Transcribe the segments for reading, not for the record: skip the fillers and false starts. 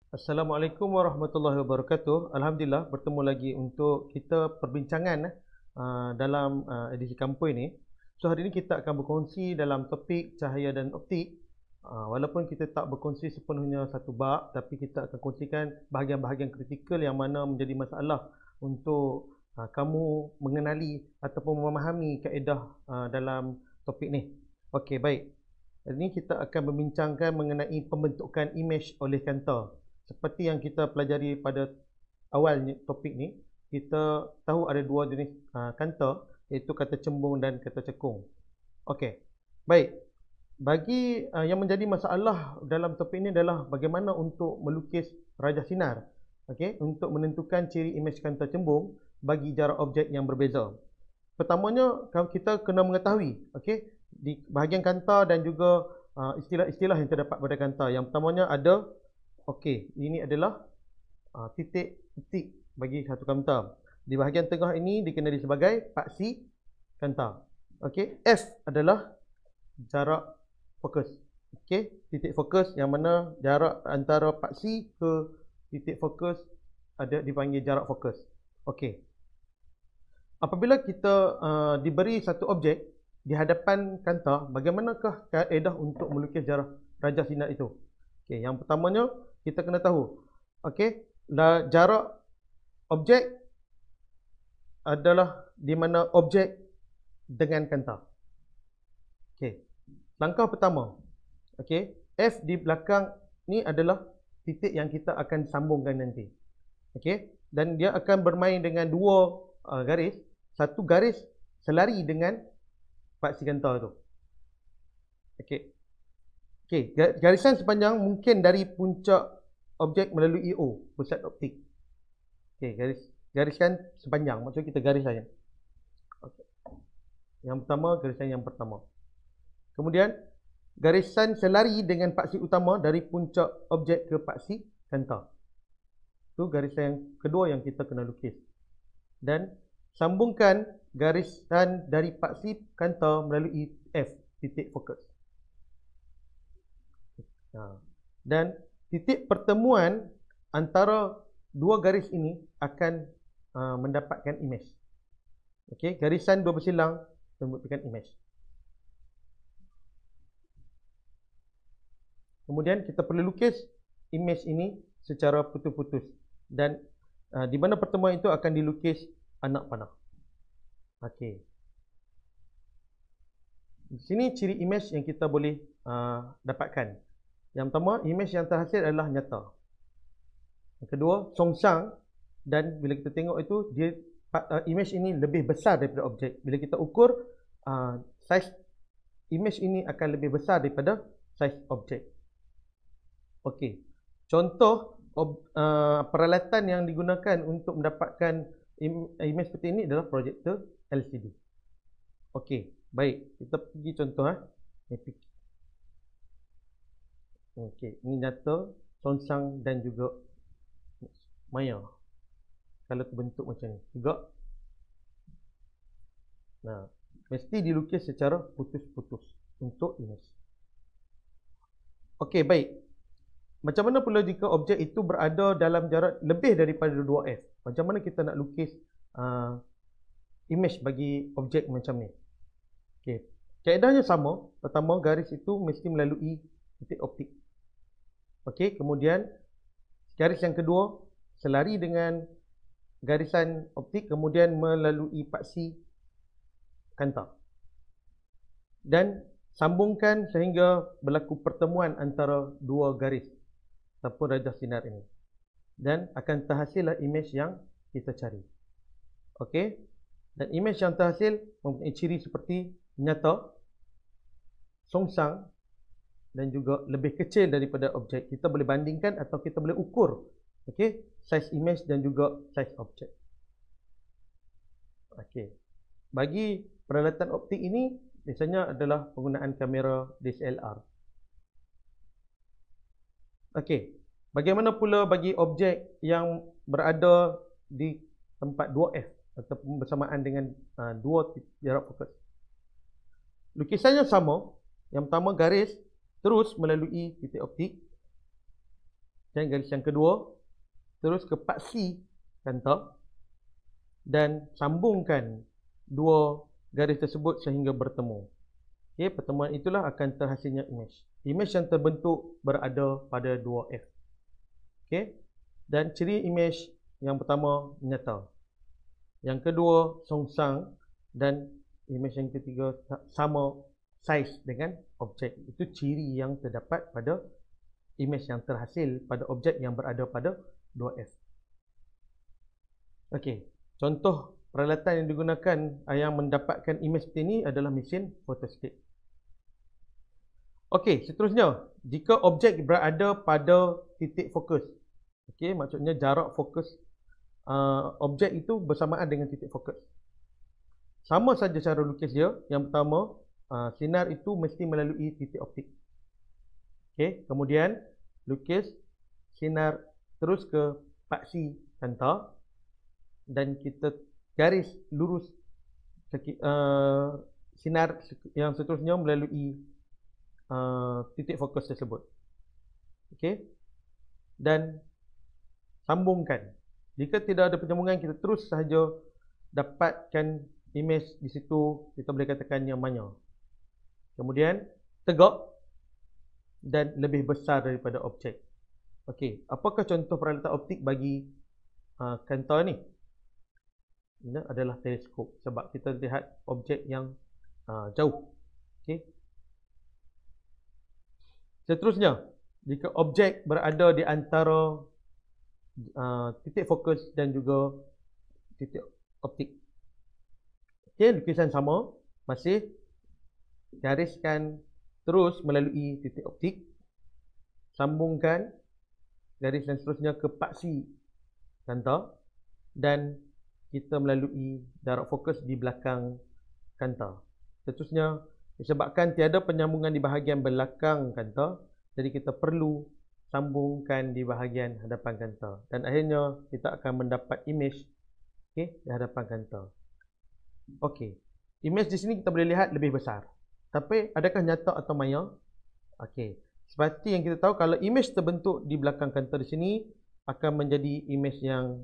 Assalamualaikum warahmatullahi wabarakatuh. Alhamdulillah bertemu lagi untuk kita perbincangan dalam edisi Kampoi ni. So hari ini kita akan berkongsi dalam topik cahaya dan optik. Walaupun kita tak berkongsi sepenuhnya satu bab, tapi kita akan kongsikan bahagian-bahagian kritikal yang mana menjadi masalah untuk kamu mengenali ataupun memahami kaedah dalam topik ni. Okey, baik. Hari ini kita akan membincangkan mengenai pembentukan imej oleh kantor. Seperti yang kita pelajari pada awal topik ni, kita tahu ada dua jenis kanta, iaitu kata cembung dan kata cekung. Okey, baik. Bagi yang menjadi masalah dalam topik ini adalah bagaimana untuk melukis rajah sinar. Okey, untuk menentukan ciri imej kanta cembung bagi jarak objek yang berbeza. Pertamanya, kita kena mengetahui, okey, di bahagian kanta dan juga istilah-istilah yang terdapat pada kanta. Yang pertamanya ada, okey, ini adalah titik bagi satu kanta. Di bahagian tengah ini dikenali sebagai paksi kanta. Okey, F adalah jarak fokus. Okey, titik fokus yang mana jarak antara paksi ke titik fokus ada dipanggil jarak fokus. Okey. Apabila kita diberi satu objek di hadapan kanta, bagaimanakah kaedah untuk melukis rajah sinar itu? Okey, yang pertamanya kita kena tahu, okey, jarak objek adalah di mana objek dengan kanta. Okey, langkah pertama, okey, F di belakang ni adalah titik yang kita akan sambungkan nanti. Okey, dan dia akan bermain dengan dua garis. Satu garis selari dengan paksi kanta tu. Okey. Okey, garisan sepanjang mungkin dari puncak objek melalui O, pusat optik. Okey, gariskan sepanjang, maksudnya kita garis saja. Okey. Yang pertama, garisan yang pertama. Kemudian, garisan selari dengan paksi utama dari puncak objek ke paksi kanta. Itu garisan yang kedua yang kita kena lukis. Dan sambungkan garisan dari paksi kanta melalui F, titik fokus. Dan titik pertemuan antara dua garis ini akan mendapatkan imej. Okey, garisan dua bersilang memberikan imej. Kemudian kita perlu lukis imej ini secara putus-putus, dan di mana pertemuan itu akan dilukis anak panah. Okey. Di sini ciri imej yang kita boleh dapatkan. Yang pertama, imej yang terhasil adalah nyata. Yang kedua, songsang, dan bila kita tengok itu, dia imej ini lebih besar daripada objek. Bila kita ukur, saiz imej ini akan lebih besar daripada saiz objek. Okey. Contoh peralatan yang digunakan untuk mendapatkan imej seperti ini adalah projektor LCD. Okey, baik. Kita pergi contoh Okey, ini nyata, songsang dan juga maya. Kalau terbentuk macam ni juga. Nah, mesti dilukis secara putus-putus untuk imej. Okey, baik. Macam mana pula jika objek itu berada dalam jarak lebih daripada 2F? Macam mana kita nak lukis imej bagi objek macam ni? Okey, kaedahnya sama. Pertama, garis itu mesti melalui titik optik. Okey, kemudian garis yang kedua selari dengan garisan optik, kemudian melalui paksi kanta. Dan sambungkan sehingga berlaku pertemuan antara dua garis ataupun rajah sinar ini. Dan akan terhasillah imej yang kita cari. Okey. Dan imej yang terhasil mempunyai ciri seperti nyata, songsang, dan juga lebih kecil daripada objek. Kita boleh bandingkan atau kita boleh ukur, okey, saiz imej dan juga saiz objek. Okey. Bagi peralatan optik ini biasanya adalah penggunaan kamera DSLR. Okey. Bagaimana pula bagi objek yang berada di tempat 2F ataupun bersamaan dengan dua jarak fokus? Lukisannya sama. Yang pertama, garis terus melalui titik optik. Dan garis yang kedua, terus ke paksi kanta dan sambungkan dua garis tersebut sehingga bertemu. Okay, pertemuan itulah akan terhasilnya imej. Imej yang terbentuk berada pada 2F. Okay. Dan ciri imej yang pertama nyata. Yang kedua songsang dan imej yang ketiga sama saiz dengan objek. Itu ciri yang terdapat pada imej yang terhasil pada objek yang berada pada 2F. Okey, contoh peralatan yang digunakan yang mendapatkan imej seperti ini adalah mesin photoscape. Okey, seterusnya, jika objek berada pada titik fokus. Okey, maksudnya jarak fokus objek itu bersamaan dengan titik fokus. Sama saja cara lukis dia. Yang pertama, sinar itu mesti melalui titik optik. Okey, kemudian lukis sinar terus ke paksi kanta dan kita garis lurus sinar yang seterusnya melalui titik fokus tersebut. Okey, dan sambungkan. Jika tidak ada penyambungan, kita terus sahaja dapatkan imej di situ, kita boleh katakan yang mana. Kemudian tegak dan lebih besar daripada objek. Okey, apakah contoh peralatan optik bagi kanta ni? Ini adalah teleskop sebab kita lihat objek yang jauh. Okey. Seterusnya, jika objek berada di antara titik fokus dan juga titik optik. Okey, lukisan sama, masih gariskan terus melalui titik optik, sambungkan garis dan seterusnya ke paksi kanta dan kita melalui jarak fokus di belakang kanta. Seterusnya, disebabkan tiada penyambungan di bahagian belakang kanta, jadi kita perlu sambungkan di bahagian hadapan kanta. Dan akhirnya kita akan mendapat imej di hadapan kanta. Okey, imej di sini kita boleh lihat lebih besar. Tapi adakah nyata atau maya? Okey, seperti yang kita tahu, kalau imej terbentuk di belakang kanta di sini akan menjadi imej yang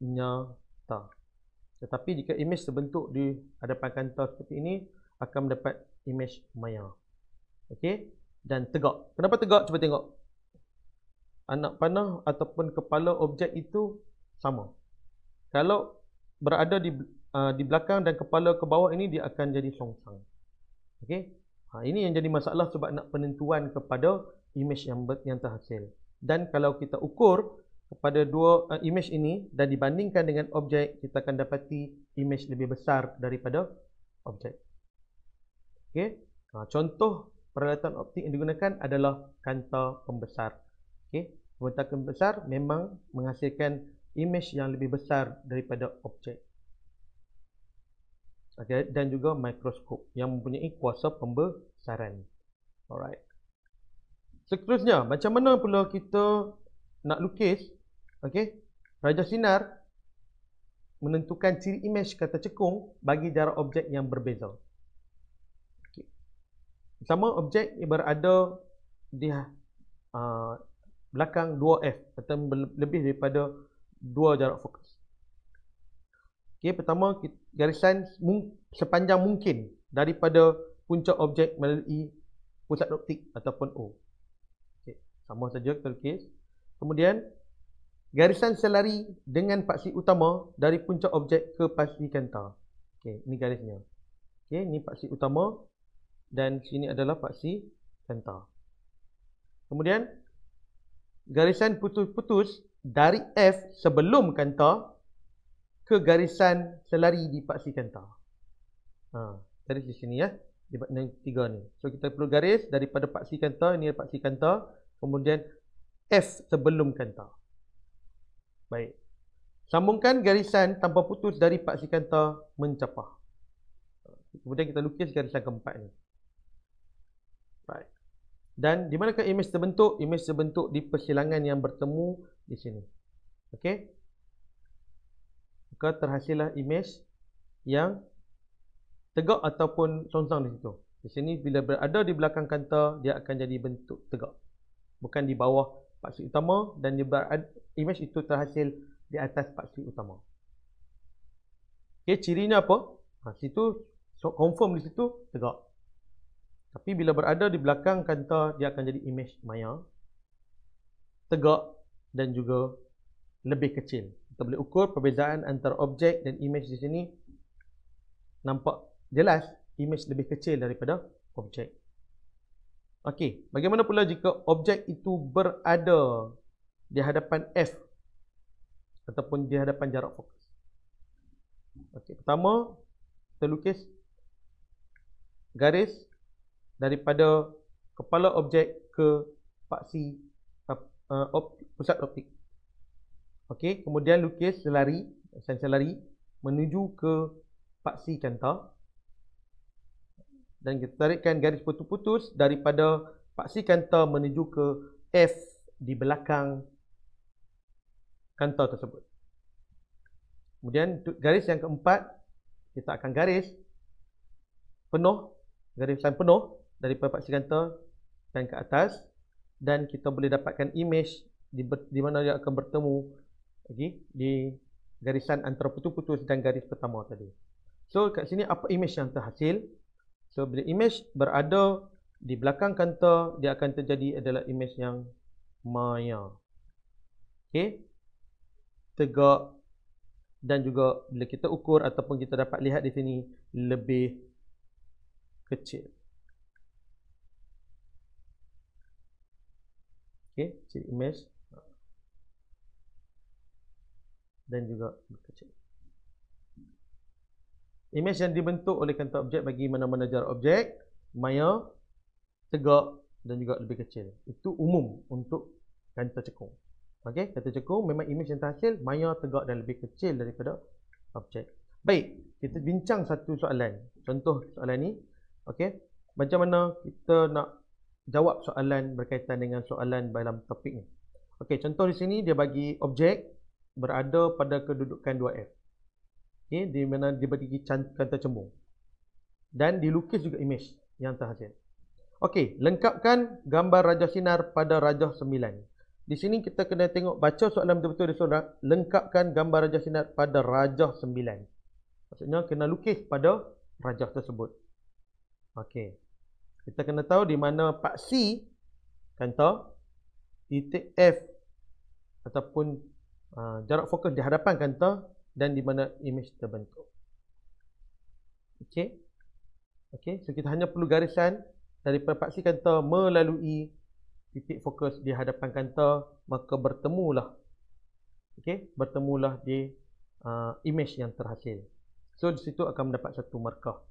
nyata. Tetapi jika imej terbentuk di hadapan kanta seperti ini, akan mendapat imej maya. Okey, dan tegak. Kenapa tegak? Cuba tengok. Anak panah ataupun kepala objek itu sama. Kalau berada di belakang dan kepala ke bawah ini, dia akan jadi songsang. Okey, ini yang jadi masalah sebab nak penentuan kepada imej yang terhasil. Dan kalau kita ukur kepada dua imej ini dan dibandingkan dengan objek, kita akan dapati imej lebih besar daripada objek. Okey, contoh peralatan optik yang digunakan adalah kanta pembesar. Okey, kanta pembesar memang menghasilkan imej yang lebih besar daripada objek. Okay, dan juga mikroskop yang mempunyai kuasa pembesaran. Alright. Seterusnya, macam mana pula kita nak lukis? Okey, Raja Sinar menentukan ciri imej kata cekung bagi jarak objek yang berbeza. Okay. Pertama, objek berada di belakang 2F atau lebih daripada 2 jarak fokus. Okey, pertama garisan sepanjang mungkin daripada puncak objek melalui pusat optik ataupun O. Okey, sama saja kita lukis. Kemudian garisan selari dengan paksi utama dari puncak objek ke paksi kanta. Okey, ini garisnya. Okey, ini paksi utama dan sini adalah paksi kanta. Kemudian garisan putus-putus dari F sebelum kanta ke garisan selari di paksi kanta. Garis di sini ya, di tiga ni. So kita perlu garis daripada paksi kanta, ini paksi kanta, kemudian F sebelum kanta. Baik. Sambungkan garisan tanpa putus dari paksi kanta mencapah. Kemudian kita lukis garisan keempat ni. Baik. Dan di manakah imej terbentuk? Imej terbentuk di persilangan yang bertemu di sini. Okey. Maka terhasillah imej yang tegak ataupun songsang di situ. Di sini bila berada di belakang kanta, dia akan jadi bentuk tegak. Bukan di bawah paksi utama dan image itu terhasil di atas paksi utama. Okey, cirinya apa? Situ confirm di situ tegak. Tapi bila berada di belakang kanta, dia akan jadi image maya, tegak dan juga lebih kecil. Kita boleh ukur perbezaan antara objek dan image di sini. Nampak jelas image lebih kecil daripada objek. Okey, bagaimana pula jika objek itu berada di hadapan F ataupun di hadapan jarak fokus? Okey, pertama kita lukis garis daripada kepala objek ke paksi pusat optik. Okey, kemudian lukis selari, selari menuju ke paksi kanta. Dan kita tarikkan garis putus-putus daripada paksi kanta menuju ke F di belakang kanta tersebut. Kemudian garis yang keempat, kita akan garis penuh, garisan penuh daripada paksi kanta dan ke atas, dan kita boleh dapatkan image di mana dia akan bertemu di garisan antara putus-putus dan garis pertama tadi. So kat sini apa image yang terhasil? So bila image berada di belakang kanta, dia akan terjadi adalah image yang maya. Okey, tegak, dan juga bila kita ukur ataupun kita dapat lihat di sini lebih kecil. Okey, ciri image dan juga kecil. Image yang dibentuk oleh kanta objek bagi mana-mana jarak objek, maya, tegak dan juga lebih kecil. Itu umum untuk kanta cekung. Okey, kanta cekung memang image yang terhasil maya, tegak dan lebih kecil daripada objek. Baik, kita bincang satu soalan. Contoh soalan ni. Okey, macam mana kita nak jawab soalan berkaitan dengan soalan dalam topik ni. Okey, contoh di sini dia bagi objek berada pada kedudukan 2F. Okey, di mana dia bagi kanta cembung. Dan dilukis juga image yang terhasil. Okey, lengkapkan gambar rajah sinar pada rajah 9. Di sini kita kena tengok, baca soalan betul-betul dia saudara. Lengkapkan gambar rajah sinar pada rajah 9. Maksudnya kena lukis pada rajah tersebut. Okey, kita kena tahu di mana paksi kanta, titik F ataupun jarak fokus di hadapan kanta, dan di mana image terbentuk. Okey, okey, so kita hanya perlu garisan daripada paksi kanta melalui titik fokus di hadapan kanta, maka bertemulah, okey, bertemulah di image yang terhasil. So di situ akan mendapat satu markah.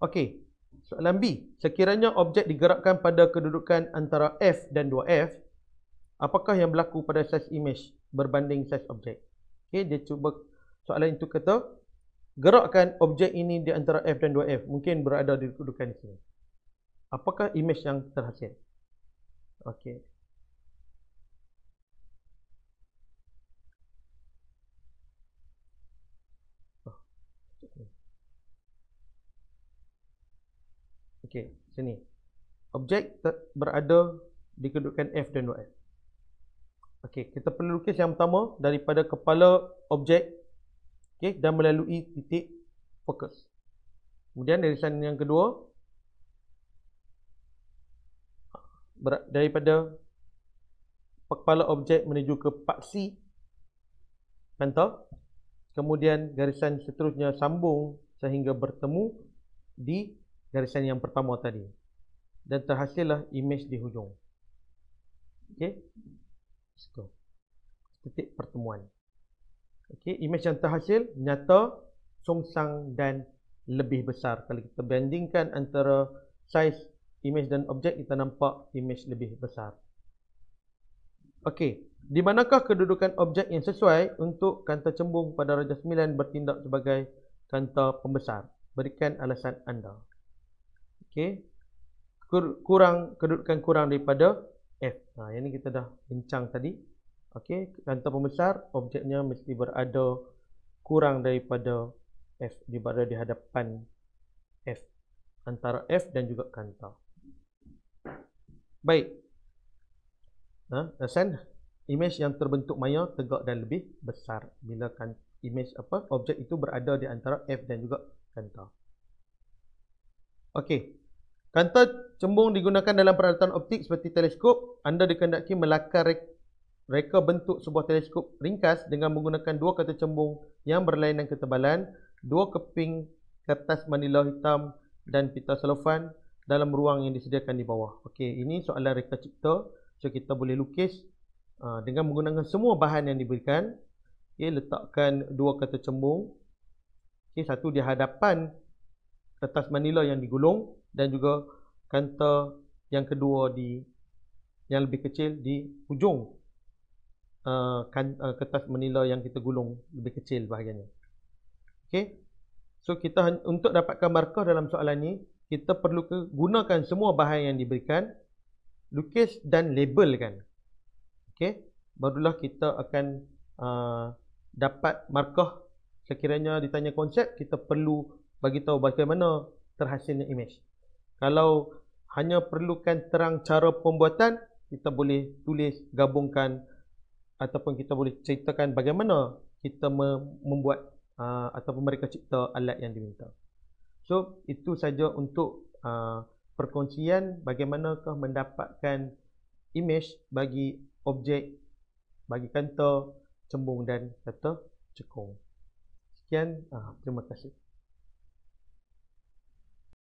Okey, soalan B, sekiranya objek digerakkan pada kedudukan antara F dan 2F, apakah yang berlaku pada saiz image berbanding saiz objek? Okey, dia cuba soalan itu kata gerakkan objek ini di antara F dan 2F, mungkin berada di kedudukan di sini. Apakah image yang terhasil? Okey. Okey, sini. Objek berada di kedudukan F dan 2F. Okey, kita perlu lukis yang pertama daripada kepala objek, okey, dan melalui titik fokus. Kemudian garisan yang kedua daripada kepala objek menuju ke paksi kanta. Kemudian garisan seterusnya sambung sehingga bertemu di garisan yang pertama tadi. Dan terhasillah image di hujung. Okey, situ titik pertemuan. Okey, image yang terhasil nyata, songsang dan lebih besar. Kalau kita bandingkan antara saiz image dan objek, kita nampak image lebih besar. Okey, di manakah kedudukan objek yang sesuai untuk kanta cembung pada rajah 9 bertindak sebagai kanta pembesar? Berikan alasan anda. Okey, kedudukan kurang daripada F. Yang ni kita dah bincang tadi. Okey, kanta pembesar, objeknya mesti berada kurang daripada F, berada di hadapan F, antara F dan juga kanta. Baik. send image yang terbentuk maya, tegak dan lebih besar bila kan image objek itu berada di antara F dan juga kanta. Okey. Kanta cembung digunakan dalam peralatan optik seperti teleskop. Anda dikehendaki melakar reka bentuk sebuah teleskop ringkas dengan menggunakan dua kata cembung yang berlainan ketebalan, dua keping kertas manila hitam dan pita selofan dalam ruang yang disediakan di bawah. Okey, ini soalan reka cipta. So kita boleh lukis dengan menggunakan semua bahan yang diberikan. Okey, letakkan dua kata cembung. Okey, satu di hadapan kertas manila yang digulung dan juga kanta yang kedua yang lebih kecil di hujung kertas manila yang kita gulung, lebih kecil bahagiannya. Okey. So kita untuk dapatkan markah dalam soalan ni, kita perlu gunakan semua bahan yang diberikan, lukis dan labelkan. Okey. Barulah kita akan dapat markah. Sekiranya ditanya konsep, kita perlu bagi tahu bagaimana terhasilnya image. Kalau hanya perlukan terang cara pembuatan, kita boleh tulis, gabungkan, ataupun kita boleh ceritakan bagaimana kita membuat ataupun mereka cipta alat yang diminta. So, itu saja untuk perkongsian bagaimanakah mendapatkan image bagi objek, bagi kanta, cembung dan kata cekung. Sekian, terima kasih.